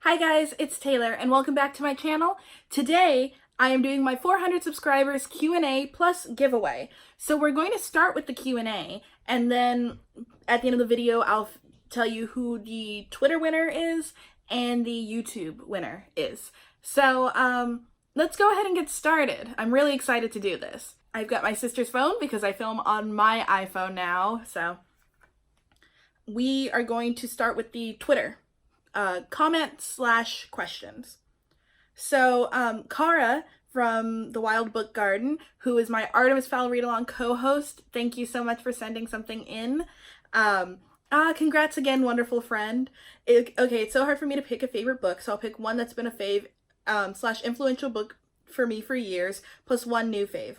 Hi guys, it's Taylor and welcome back to my channel. Today I am doing my 400 subscribers Q&A plus giveaway. So we're going to start with the Q&A and then at the end of the video I'll tell you who the Twitter winner is and the YouTube winner is. So let's go ahead and get started. I'm really excited to do this. I've got my sister's phone because I film on my iPhone now, so we are going to start with the Twitter comment/questions. So Cara from the Wild Book Garden, who is my Artemis Fowl read-along co-host, thank you so much for sending something in. Congrats again, wonderful friend. Okay, it's so hard for me to pick a favorite book, so I'll pick one that's been a fave / influential book for me for years, plus one new fave.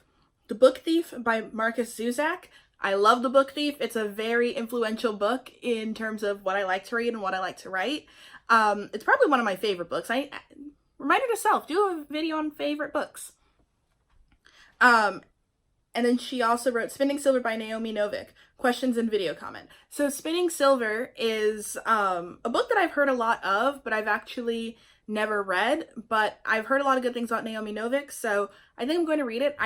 The Book Thief by Marcus Zuzak. I love The Book Thief. It's a very influential book in terms of what I like to read and what I like to write. It's probably one of my favorite books. Reminder to self, do a video on favorite books. And then she also wrote Spinning Silver by Naomi Novik, questions and video comment. So Spinning Silver is a book that I've heard a lot of, but I've actually never read, but I've heard a lot of good things about Naomi Novik, so I think I'm going to read it.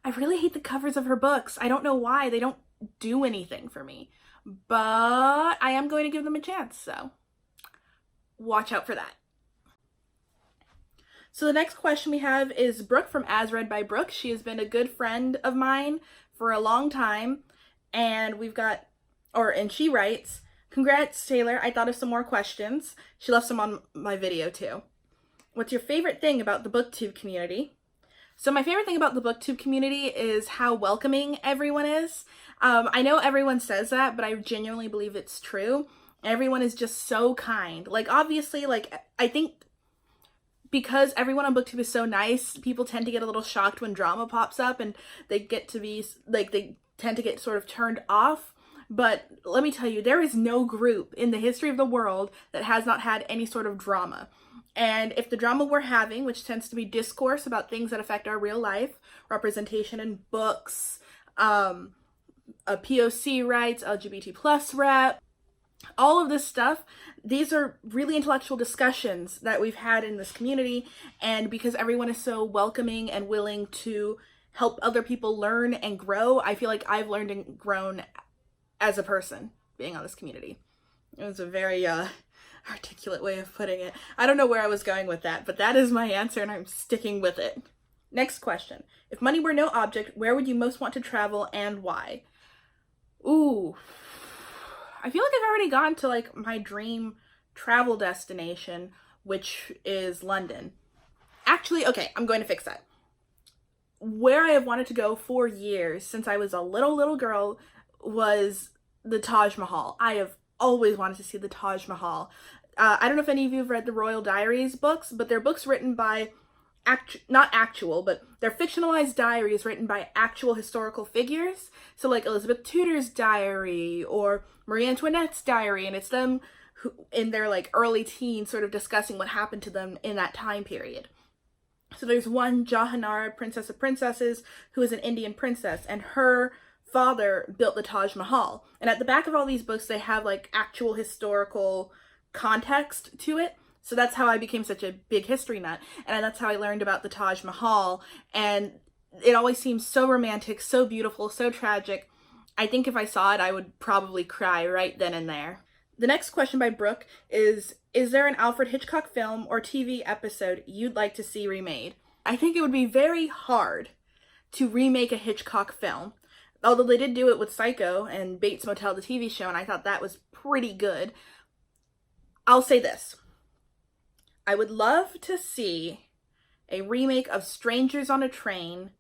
I really hate the covers of her books. I don't know why. They don't do anything for me. But I am going to give them a chance, so watch out for that. So the next question we have is Brooke from As Read by Brooke. She has been a good friend of mine for a long time. And and she writes, "Congrats, Taylor. I thought of some more questions." She left some on my video too. "What's your favorite thing about the Booktube community?" So my favorite thing about the Booktube community is how welcoming everyone is. I know everyone says that, but I genuinely believe it's true. Everyone is just so kind. Like, obviously, I think because everyone on Booktube is so nice, people tend to get a little shocked when drama pops up and they tend to get sort of turned off. But let me tell you, there is no group in the history of the world that has not had any sort of drama. And if the drama we're having, which tends to be discourse about things that affect our real life, representation in books, POC rights, LGBT plus rep, all of this stuff, these are really intellectual discussions that we've had in this community. And because everyone is so welcoming and willing to help other people learn and grow, I feel like I've learned and grown as a person being on this community. It was a very articulate way of putting it. I don't know where I was going with that, but that is my answer and I'm sticking with it. Next question. If money were no object, where would you most want to travel and why? Ooh. I feel like I've already gone to my dream travel destination, which is London. Actually, okay, I'm going to fix that. Where I have wanted to go for years since I was a little girl was the Taj Mahal. I have always wanted to see the Taj Mahal. I don't know if any of you have read the Royal Diaries books, but they're books written by, they're fictionalized diaries written by actual historical figures. So like Elizabeth Tudor's diary or Marie Antoinette's diary, and it's them who, in their early teens, sort of discussing what happened to them in that time period. So there's one, Jahanara, Princess of Princesses, who is an Indian princess, and her father built the Taj Mahal. And at the back of all these books, they have actual historical context to it. So that's how I became such a big history nut. And that's how I learned about the Taj Mahal. And it always seems so romantic, so beautiful, so tragic. I think if I saw it, I would probably cry right then and there. The next question by Brooke is there an Alfred Hitchcock film or TV episode you'd like to see remade? I think it would be very hard to remake a Hitchcock film. Although they did do it with Psycho and Bates Motel, the TV show, and I thought that was pretty good. I'll say this. I would love to see a remake of Strangers on a Train,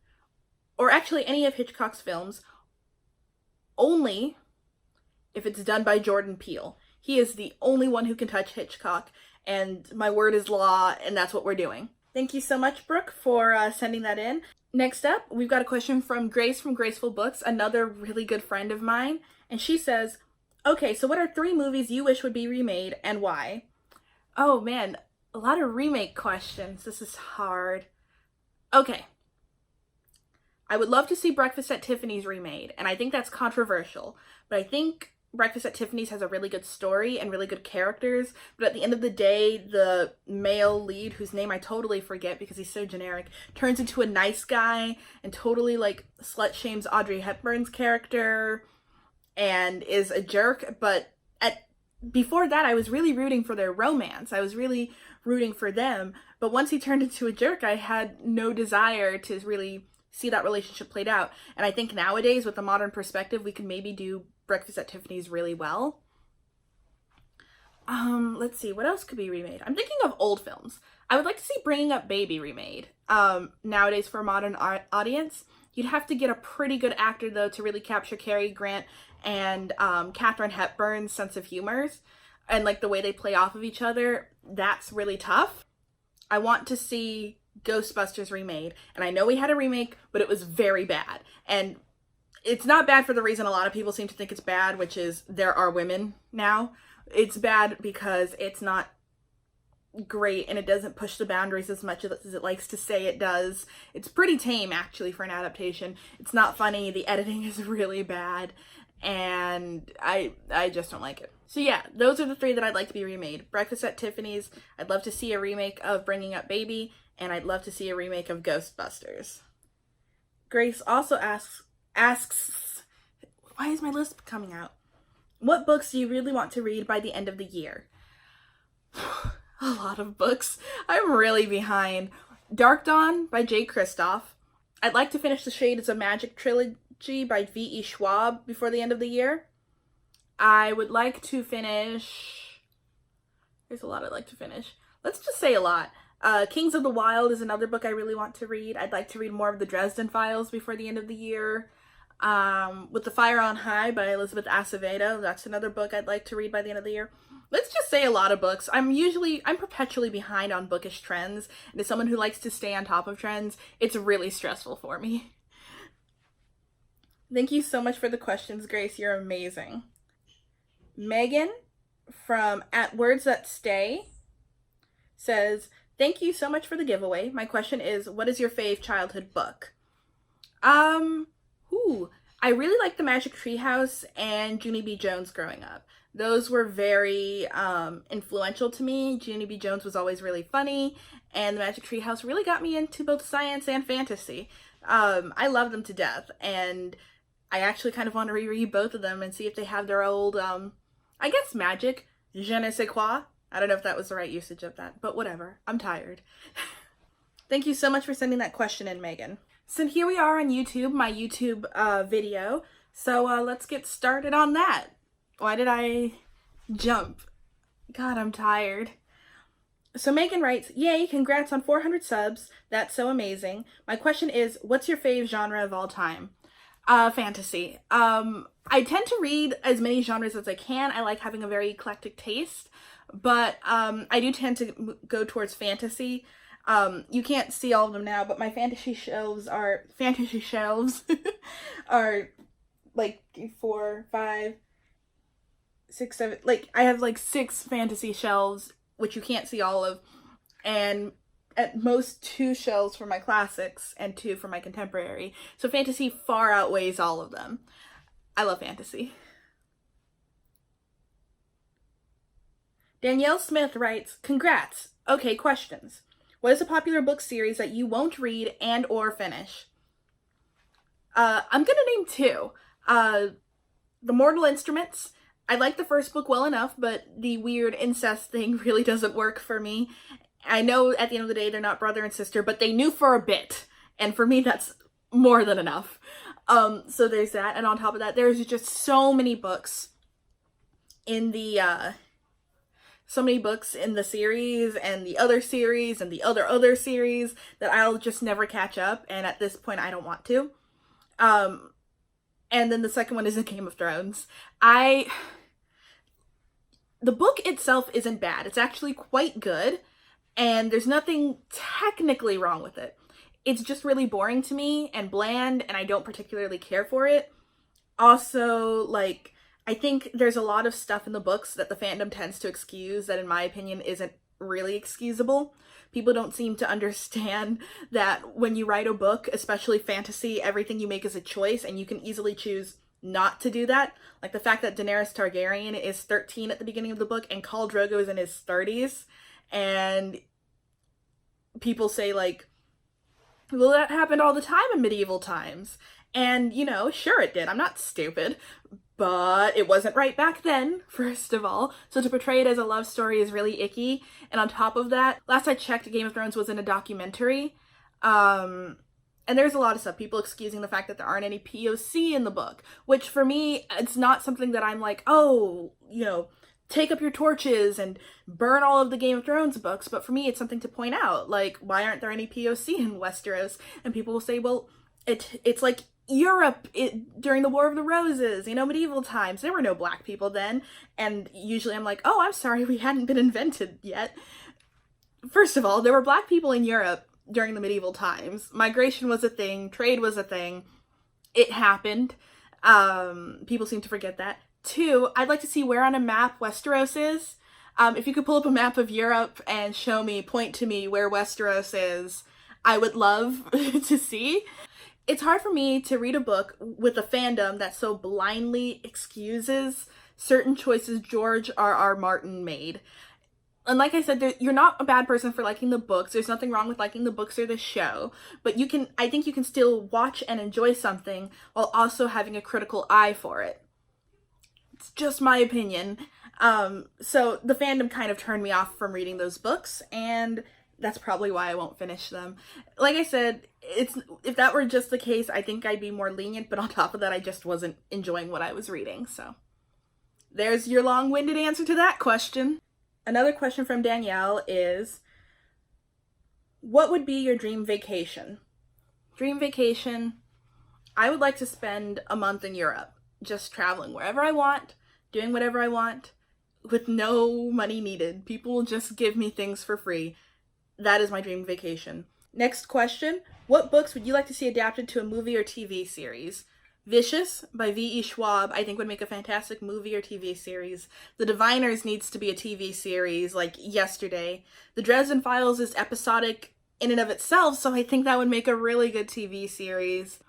or actually any of Hitchcock's films, only if it's done by Jordan Peele. He is the only one who can touch Hitchcock, and my word is law, and that's what we're doing. Thank you so much, Brooke, for sending that in. Next up, we've got a question from Grace from Graceful Books, another really good friend of mine. And she says, okay, so what are 3 movies you wish would be remade and why? Oh man, a lot of remake questions. This is hard. Okay. I would love to see Breakfast at Tiffany's remade, and I think that's controversial, but I think Breakfast at Tiffany's has a really good story and really good characters, but at the end of the day, the male lead, whose name I totally forget because he's so generic, turns into a nice guy and totally like slut shames Audrey Hepburn's character and is a jerk. But before that, I was really rooting for their romance. I was really rooting for them. But once he turned into a jerk, I had no desire to really see that relationship played out. And I think nowadays, with a modern perspective, we could maybe do Breakfast at Tiffany's really well. Let's see, what else could be remade? I'm thinking of old films. I would like to see Bringing Up Baby remade. Nowadays, for a modern audience, you'd have to get a pretty good actor, though, to really capture Cary Grant and Katharine Hepburn's sense of humor and like the way they play off of each other. That's really tough. I want to see Ghostbusters remade, and I know we had a remake, but it was very bad. And it's not bad for the reason a lot of people seem to think it's bad, which is there are women now. It's bad because it's not great and it doesn't push the boundaries as much as it likes to say it does. It's pretty tame, actually, for an adaptation. It's not funny. The editing is really bad, and I just don't like it. So yeah, those are the three that I'd like to be remade. Breakfast at Tiffany's, I'd love to see a remake of Bringing Up Baby, and I'd love to see a remake of Ghostbusters. Grace also asks, why is my list coming out? What books do you really want to read by the end of the year? A lot of books. I'm really behind. Dark Dawn by Jay Kristoff. I'd like to finish the Shades of Magic trilogy by V.E. Schwab before the end of the year. I would like to finish... There's a lot I'd like to finish. Let's just say a lot. Kings of the Wild is another book I really want to read. I'd like to read more of the Dresden Files before the end of the year. With the Fire on High by Elizabeth Acevedo. That's another book I'd like to read by the end of the year. Let's just say a lot of books. I'm perpetually behind on bookish trends, and as someone who likes to stay on top of trends, it's really stressful for me. Thank you so much for the questions, Grace. You're amazing. Megan from @WordsThatStay says, thank you so much for the giveaway. My question is, what is your fave childhood book? I really liked The Magic Treehouse and Junie B. Jones growing up. Those were very influential to me. Junie B. Jones was always really funny, and The Magic Treehouse really got me into both science and fantasy. I love them to death, and I actually kind of want to reread both of them and see if they have their old, I guess, magic, je ne sais quoi. I don't know if that was the right usage of that, but whatever. I'm tired. Thank you so much for sending that question in, Megan. So here we are on YouTube, my YouTube video. So let's get started on that. Why did I jump? God, I'm tired. So Megan writes, yay, congrats on 400 subs. That's so amazing. My question is, what's your fave genre of all time? Fantasy. I tend to read as many genres as I can. I like having a very eclectic taste, but I do tend to go towards fantasy. You can't see all of them now, but my fantasy shelves are like 4, 5, 6, 7, like I have like 6 fantasy shelves, which you can't see all of, and at most 2 shelves for my classics and 2 for my contemporary. So fantasy far outweighs all of them. I love fantasy. Danielle Smith writes, congrats. Okay, questions. What is a popular book series that you won't read and or finish? I'm gonna name 2. The Mortal Instruments. I like the first book well enough, but the weird incest thing really doesn't work for me. I know at the end of the day they're not brother and sister, but they knew for a bit. And for me, that's more than enough. So there's that. And on top of that, there's just so many books in the, series and the other series and the other series that I'll just never catch up. And at this point, I don't want to. And then the second one is a Game of Thrones. The book itself isn't bad. It's actually quite good. And there's nothing technically wrong with it. It's just really boring to me and bland, and I don't particularly care for it. Also, like, I think there's a lot of stuff in the books that the fandom tends to excuse that, in my opinion, isn't really excusable. People don't seem to understand that when you write a book, especially fantasy, everything you make is a choice, and you can easily choose not to do that. Like the fact that Daenerys Targaryen is 13 at the beginning of the book and Khal Drogo is in his 30s, and people say like, well, that happened all the time in medieval times. And, you know, sure it did. I'm not stupid. But it wasn't right back then, first of all. So to portray it as a love story is really icky. And on top of that, last I checked, Game of Thrones was in a documentary. And there's a lot of stuff. People excusing the fact that there aren't any POC in the book. Which for me, it's not something that I'm like, oh, you know, take up your torches and burn all of the Game of Thrones books. But for me, it's something to point out. Like, why aren't there any POC in Westeros? And people will say, well, it's like Europe during the War of the Roses, you know, medieval times. There were no black people then. And usually I'm like, oh, I'm sorry, we hadn't been invented yet. First of all, there were black people in Europe during the medieval times. Migration was a thing. Trade was a thing. It happened. People seem to forget that. 2, I'd like to see where on a map Westeros is. If you could pull up a map of Europe and point to me where Westeros is, I would love to see. It's hard for me to read a book with a fandom that so blindly excuses certain choices George R.R. Martin made. And like I said, you're not a bad person for liking the books. There's nothing wrong with liking the books or the show. But I think you can still watch and enjoy something while also having a critical eye for it. It's just my opinion. So the fandom kind of turned me off from reading those books, and that's probably why I won't finish them. Like I said, if that were just the case, I think I'd be more lenient, but on top of that, I just wasn't enjoying what I was reading, so. There's your long-winded answer to that question. Another question from Danielle is, what would be your dream vacation? Dream vacation, I would like to spend a month in Europe, just traveling wherever I want, doing whatever I want, with no money needed. People will just give me things for free. That is my dream vacation. Next question. What books would you like to see adapted to a movie or TV series? Vicious by V.E. Schwab, I think would make a fantastic movie or TV series. The Diviners needs to be a TV series, like yesterday. The Dresden Files is episodic in and of itself, so I think that would make a really good TV series.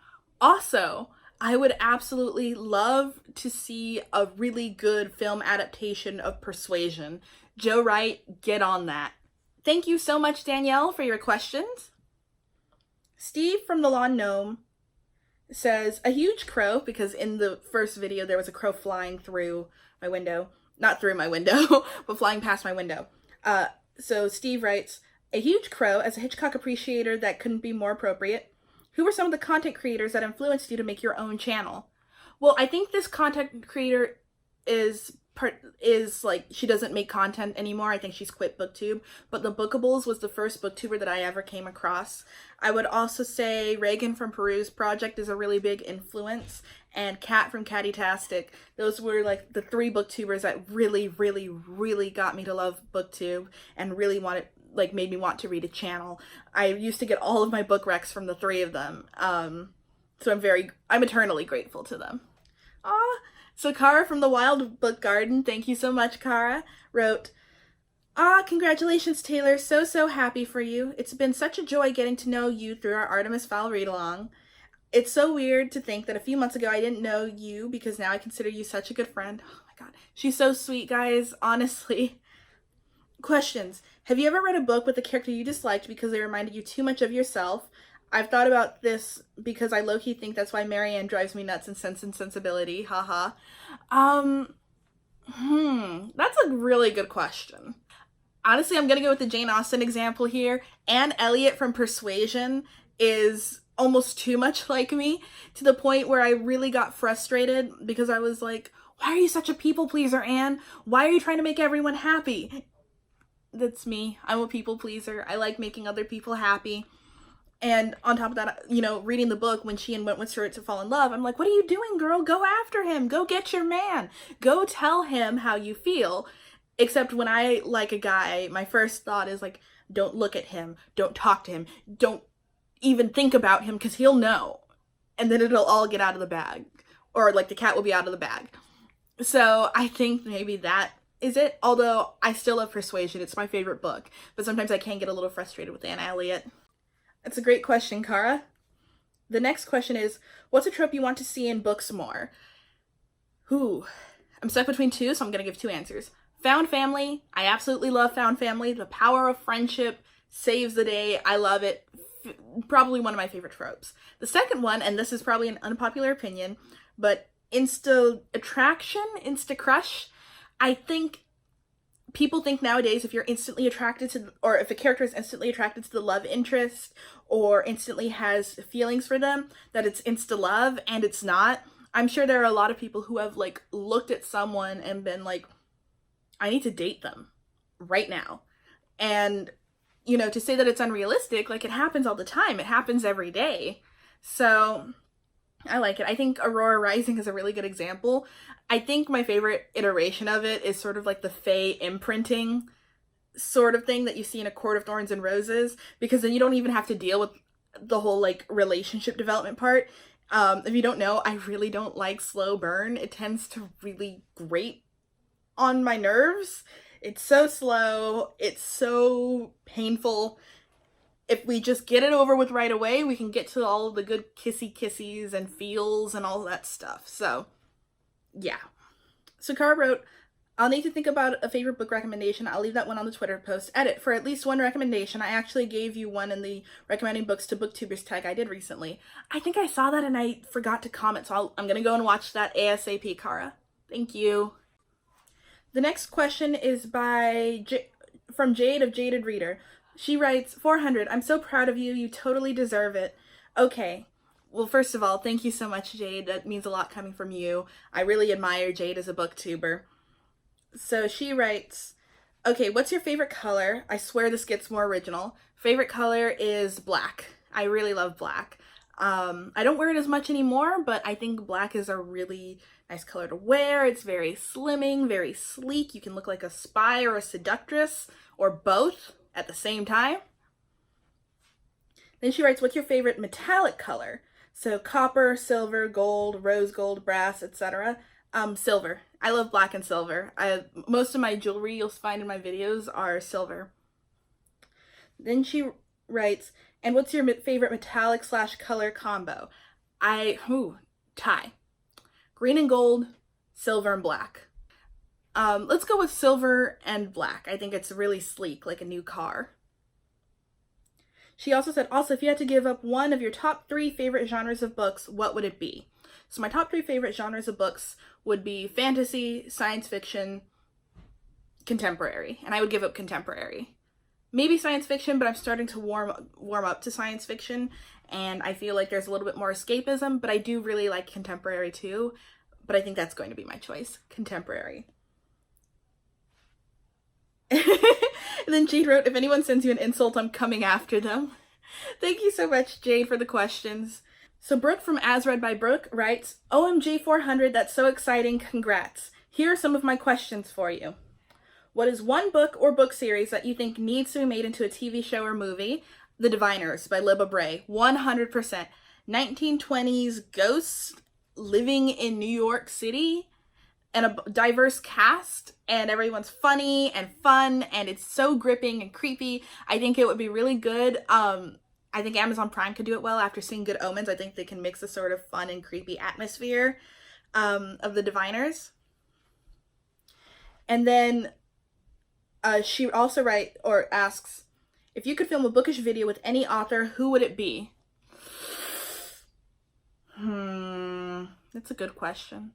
Also, I would absolutely love to see a really good film adaptation of Persuasion. Joe Wright, get on that. Thank you so much, Danielle, for your questions. Steve from the Lawn Gnome says, a huge crow, because in the first video there was a crow flying through my window. Not through my window, but flying past my window. So Steve writes, a huge crow, as a Hitchcock appreciator that couldn't be more appropriate. Who were some of the content creators that influenced you to make your own channel? Well, I think this content creator is like, she doesn't make content anymore. I think she's quit Booktube, but the Bookables was the first booktuber that I ever came across. I would also say Reagan from Peru's Project is a really big influence, and Kat from Cattytastic. Those were like the 3 booktubers that really, really, really got me to love Booktube and really made me want to read a channel. I used to get all of my book recs from the 3 of them. So I'm eternally grateful to them. So Kara from the Wild Book Garden, thank you so much, Kara, wrote, congratulations, Taylor. So happy for you. It's been such a joy getting to know you through our Artemis Fowl read-along. It's so weird to think that a few months ago I didn't know you, because now I consider you such a good friend. Oh my god. She's so sweet, guys, honestly. Questions. Have you ever read a book with a character you disliked because they reminded you too much of yourself? I've thought about this because I low-key think that's why Marianne drives me nuts in Sense and Sensibility. Haha. That's a really good question. Honestly, I'm gonna go with the Jane Austen example here. Anne Elliot from Persuasion is almost too much like me, to the point where I really got frustrated because I was like, why are you such a people pleaser, Anne? Why are you trying to make everyone happy? That's me. I'm a people pleaser. I like making other people happy. And on top of that, you know, reading the book when she and Wentworth start to fall in love, I'm like, what are you doing, girl? Go after him. Go get your man. Go tell him how you feel. Except when I like a guy, my first thought is like, don't look at him. Don't talk to him. Don't even think about him, because he'll know. And then it'll all get out of the bag. Or like the cat will be out of the bag. So I think maybe that is it. Although I still love Persuasion. It's my favorite book. But sometimes I can get a little frustrated with Anne Elliot. That's a great question, Kara. The next question is, what's a trope you want to see in books more? Ooh, I'm stuck between two, so I'm gonna give two answers. Found family. I absolutely love found family. The power of friendship saves the day. I love it. Probably one of my favorite tropes. The second one, and this is probably an unpopular opinion, but insta attraction, insta crush. I think people think nowadays if you're instantly attracted to, or if a character is instantly attracted to the love interest or instantly has feelings for them, that it's insta love, and it's not. I'm sure there are a lot of people who have like looked at someone and been like, I need to date them right now. And, you know, to say that it's unrealistic, like, it happens all the time. It happens every day. So I like it. I think Aurora Rising is a really good example. I think my favorite iteration of it is sort of like the Fae imprinting sort of thing that you see in A Court of Thorns and Roses, because then you don't even have to deal with the whole like relationship development part. If you don't know, I really don't like slow burn. It tends to really grate on my nerves. It's so slow. It's so painful. If we just get it over with right away, we can get to all of the good kissy kissies and feels and all that stuff. So, yeah. So Cara wrote, I'll need to think about a favorite book recommendation. I'll leave that one on the Twitter post. Edit, for at least one recommendation. I actually gave you one in the recommending books to booktubers tag I did recently. I think I saw that and I forgot to comment, so I'm going to go and watch that ASAP, Cara. Thank you. The next question is from Jade of Jaded Reader. She writes, 400, I'm so proud of you. You totally deserve it. Okay. Well, first of all, thank you so much, Jade. That means a lot coming from you. I really admire Jade as a booktuber. So she writes, okay, what's your favorite color? I swear this gets more original. Favorite color is black. I really love black. I don't wear it as much anymore, but I think black is a really nice color to wear. It's very slimming, very sleek. You can look like a spy or a seductress, or both at the same time. Then she writes, what's your favorite metallic color? So copper, silver, gold, rose gold, brass, etc. Silver. I love black and silver. Most of my jewelry you'll find in my videos are silver. Then she writes, and what's your favorite metallic / color combo? Tie. Green and gold, silver and black. Let's go with silver and black. I think it's really sleek, like a new car. She also said, if you had to give up one of your top 3 favorite genres of books, what would it be? So my top 3 favorite genres of books would be fantasy, science fiction, contemporary. And I would give up contemporary. Maybe science fiction, but I'm starting to warm up to science fiction, and I feel like there's a little bit more escapism, but I do really like contemporary too. But I think that's going to be my choice, contemporary. And then Jade wrote, if anyone sends you an insult, I'm coming after them. Thank you so much, Jade, for the questions. So Brooke from As Read by Brooke writes, OMG 400, that's so exciting, congrats. Here are some of my questions for you. What is one book or book series that you think needs to be made into a TV show or movie? The Diviners by Libba Bray, 100%. 1920s ghosts living in New York City and a diverse cast, and everyone's funny and fun, and it's so gripping and creepy. I think it would be really good. I think Amazon Prime could do it well after seeing Good Omens. I think they can mix a sort of fun and creepy atmosphere of the Diviners. And then she also asks, if you could film a Bookish video with any author, who would it be? That's a good question.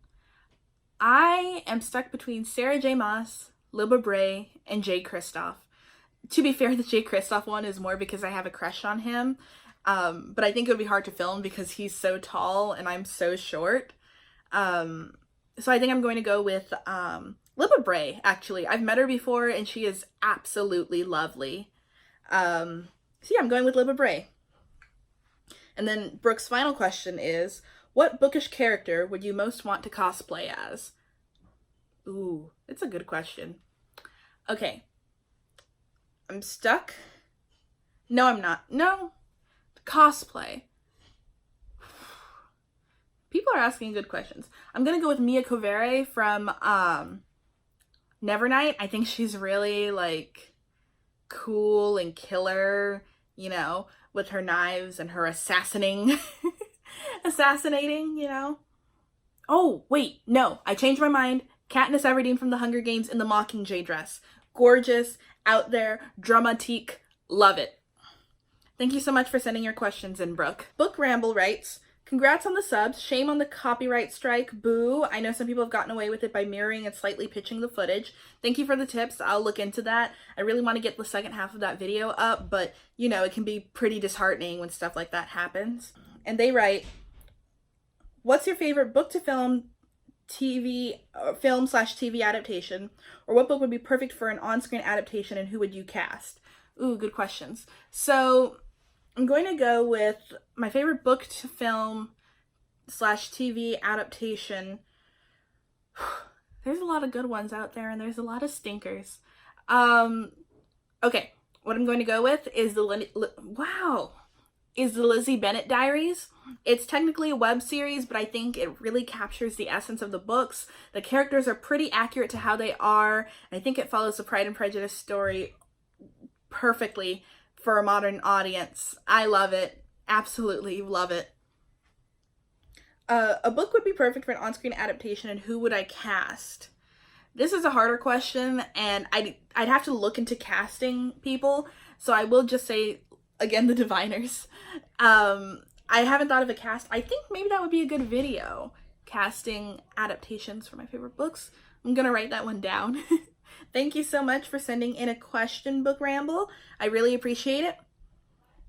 I am stuck between Sarah J. Maas, Libba Bray, and Jay Kristoff. To be fair, the Jay Kristoff one is more because I have a crush on him. But I think it would be hard to film because he's so tall and I'm so short. So I think I'm going to go with Libba Bray, actually. I've met her before and she is absolutely lovely. So yeah, I'm going with Libba Bray. And then Brooke's final question is, what bookish character would you most want to cosplay as? Ooh, it's a good question. Okay. I'm stuck. No, I'm not. No. Cosplay. People are asking good questions. I'm gonna go with Mia Covere from Nevernight. I think she's really like cool and killer, you know, with her knives and her assassinating, you know. Oh, wait, no, I changed my mind. Katniss Everdeen from The Hunger Games in the Mockingjay dress. Gorgeous, out there, dramatique, love it. Thank you so much for sending your questions in, Brooke. Book Ramble writes, congrats on the subs. Shame on the copyright strike. Boo. I know some people have gotten away with it by mirroring and slightly pitching the footage. Thank you for the tips. I'll look into that. I really want to get the second half of that video up, but you know, it can be pretty disheartening when stuff like that happens. And they write, what's your favorite book to film film/TV adaptation, or what book would be perfect for an on-screen adaptation and who would you cast? Ooh, good questions. So I'm going to go with my favorite book to film/TV adaptation. There's a lot of good ones out there and there's a lot of stinkers. Okay, what I'm going to go with is the Lizzie Bennet Diaries. It's technically a web series, but I think it really captures the essence of the books. The characters are pretty accurate to how they are. I think it follows the Pride and Prejudice story perfectly for a modern audience. I love it. Absolutely love it. A book would be perfect for an on-screen adaptation, and who would I cast? This is a harder question, and I'd have to look into casting people, so I will just say, again, the Diviners. I haven't thought of a cast. I think maybe that would be a good video. Casting adaptations for my favorite books. I'm gonna write that one down. Thank you so much for sending in a question, Book Ramble. I really appreciate it.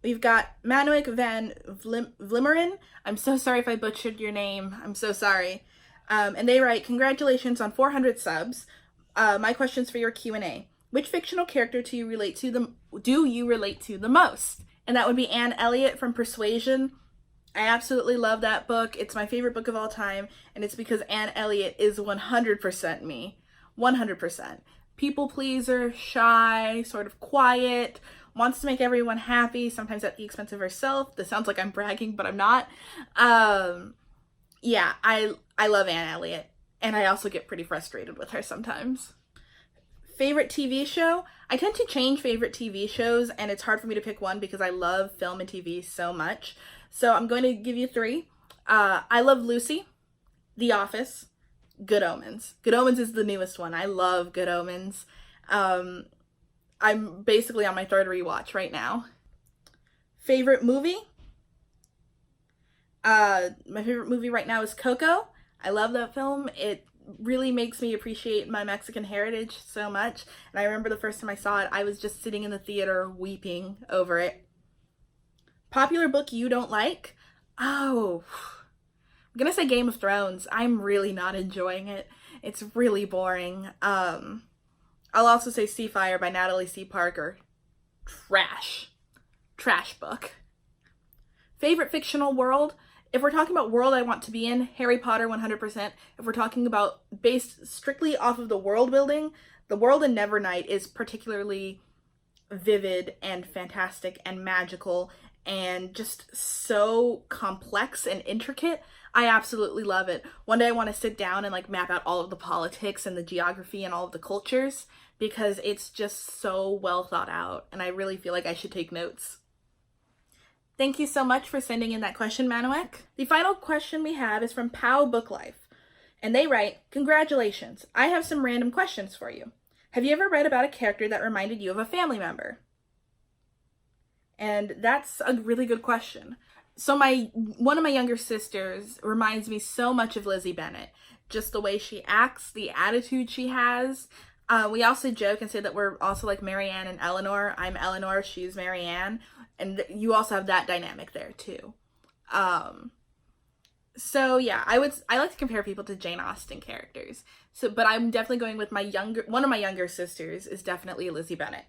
We've got Manoik van Vlimmeren. I'm so sorry if I butchered your name. I'm so sorry. And they write, congratulations on 400 subs. My question's for your Q&A. Which fictional character do you relate to the most? And that would be Anne Elliot from Persuasion. I absolutely love that book. It's my favorite book of all time, and it's because Anne Elliot is 100% me. 100%. People pleaser, shy, sort of quiet, wants to make everyone happy, sometimes at the expense of herself. This sounds like I'm bragging, but I'm not. Yeah, I love Anne Elliot, and I also get pretty frustrated with her sometimes. Favorite TV show? I tend to change favorite TV shows, and it's hard for me to pick one because I love film and TV so much. So I'm going to give you 3. I Love Lucy, The Office, Good Omens. Good Omens is the newest one. I love Good Omens. I'm basically on my 3rd rewatch right now. Favorite movie? My favorite movie right now is Coco. I love that film. It really makes me appreciate my Mexican heritage so much. And I remember the first time I saw it, I was just sitting in the theater weeping over it. Popular book you don't like? Oh, I'm gonna say Game of Thrones. I'm really not enjoying it. It's really boring. I'll also say Seafire by Natalie C. Parker. Trash. Trash book. Favorite fictional world? If we're talking about world I want to be in, Harry Potter 100%. If we're talking about based strictly off of the world building, the world in Nevernight is particularly vivid and fantastic and magical and just so complex and intricate. I absolutely love it. One day I want to sit down and like map out all of the politics and the geography and all of the cultures because it's just so well thought out and I really feel like I should take notes. Thank you so much for sending in that question, Manoek. The final question we have is from Pow Book Life, and they write, congratulations, I have some random questions for you. Have you ever read about a character that reminded you of a family member? And that's a really good question. So one of my younger sisters reminds me so much of Lizzie Bennet. Just the way she acts, the attitude she has. We also joke and say that we're also like Marianne and Eleanor. I'm Eleanor, she's Marianne. And you also have that dynamic there too. So yeah, I like to compare people to Jane Austen characters. But I'm definitely going with one of my younger sisters is definitely Lizzie Bennet.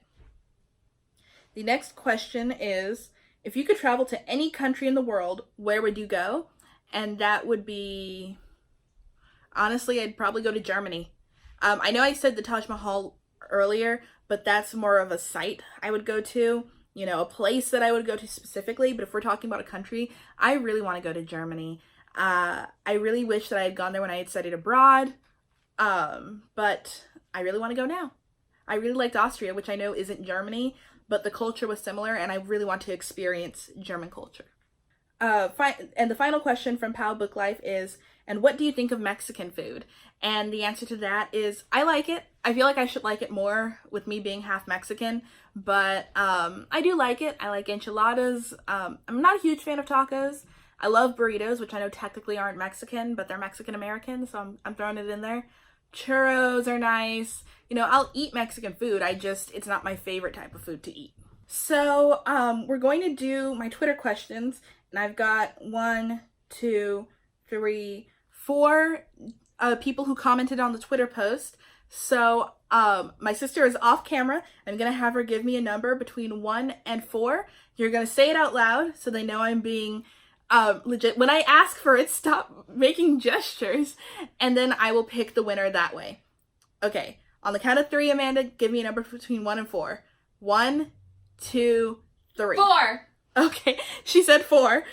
The next question is, if you could travel to any country in the world, where would you go? And that would be, honestly, I'd probably go to Germany. I know I said the Taj Mahal earlier, but that's more of a site I would go to, you know, a place that I would go to specifically. But if we're talking about a country, I really want to go to Germany. I really wish that I had gone there when I had studied abroad, but I really want to go now. I really liked Austria, which I know isn't Germany, but the culture was similar, and I really want to experience German culture. And the final question from Pow Book Life is, And what do you think of Mexican food? And the answer to that is I like it. I feel like I should like it more with me being half Mexican, but I do like it. I like enchiladas. I'm not a huge fan of tacos. I love burritos, which I know technically aren't Mexican, but they're Mexican American, so I'm throwing it in there. Churros are nice. You know, I'll eat Mexican food. it's not my favorite type of food to eat. So we're going to do my Twitter questions, and I've got 1, 2, 3, 4 people who commented on the Twitter post. So my sister is off camera. I'm gonna have her give me a number between 1 and 4. You're gonna say it out loud so they know I'm being legit. When I ask for it, stop making gestures, and then I will pick the winner that way. Okay, on the count of 3, Amanda, give me a number between 1 and 4. 1, 2, 3. 4. Okay, she said 4.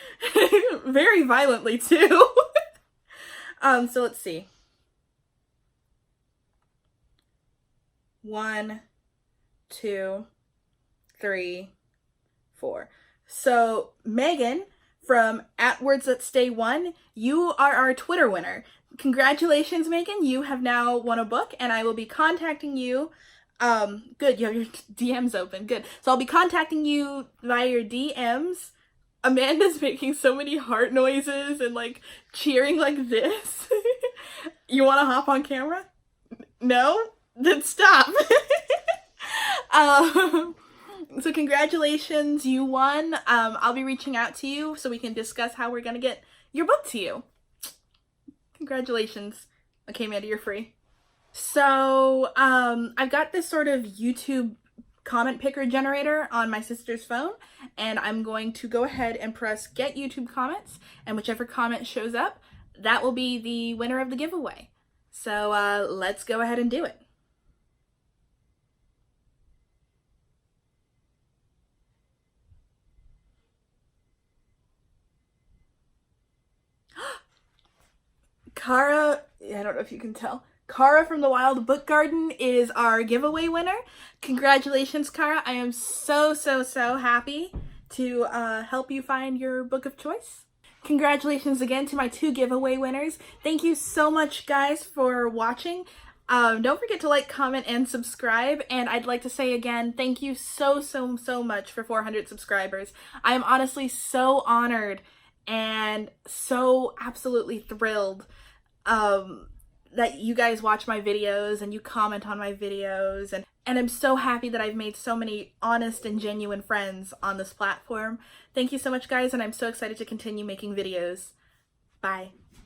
Very violently, too. So let's see. 1, 2, 3, 4. So Megan from @WordsThatStay1, you are our Twitter winner. Congratulations, Megan. You have now won a book, and I will be contacting you. Good, you have your DMs open. Good. So I'll be contacting you via your DMs. Amanda's making so many heart noises and like cheering like this. You want to hop on camera? No? Then stop. So congratulations, you won. I'll be reaching out to you so we can discuss how we're gonna get your book to you. Congratulations. Okay, Amanda, you're free. So, I've got this sort of YouTube comment picker generator on my sister's phone, and I'm going to go ahead and press get YouTube comments, and whichever comment shows up, that will be the winner of the giveaway. So, let's go ahead and do it. Kara, I don't know if you can tell, Kara from the Wild Book Garden is our giveaway winner. Congratulations, Kara. I am so happy to help you find your book of choice. Congratulations again to my 2 giveaway winners. Thank you so much, guys, for watching. Don't forget to like, comment, and subscribe. And I'd like to say again, thank you so much for 400 subscribers. I am honestly so honored and so absolutely thrilled that you guys watch my videos and you comment on my videos, and I'm so happy that I've made so many honest and genuine friends on this platform. Thank you so much, guys, and I'm so excited to continue making videos. Bye.